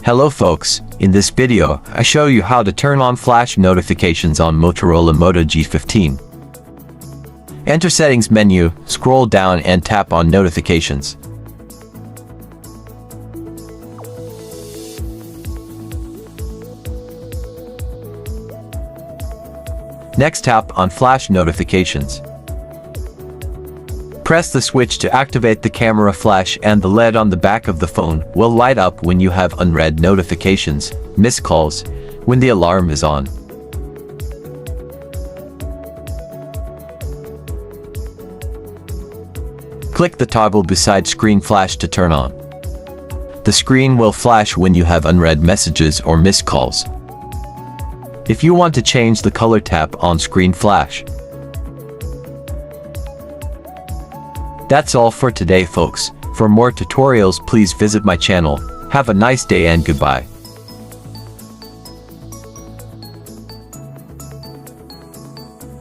Hello folks, in this video, I show you how to turn on flash notifications on Motorola Moto G15. Enter Settings menu, scroll down and tap on Notifications. Next tap on Flash Notifications. Press the switch to activate the camera flash and the LED on the back of the phone will light up when you have unread notifications, missed calls, when the alarm is on. Click the toggle beside Screen Flash to turn on. The screen will flash when you have unread messages or missed calls. If you want to change the color, tap on Screen Flash. That's all for today folks. For more tutorials please visit my channel. Have a nice day and goodbye.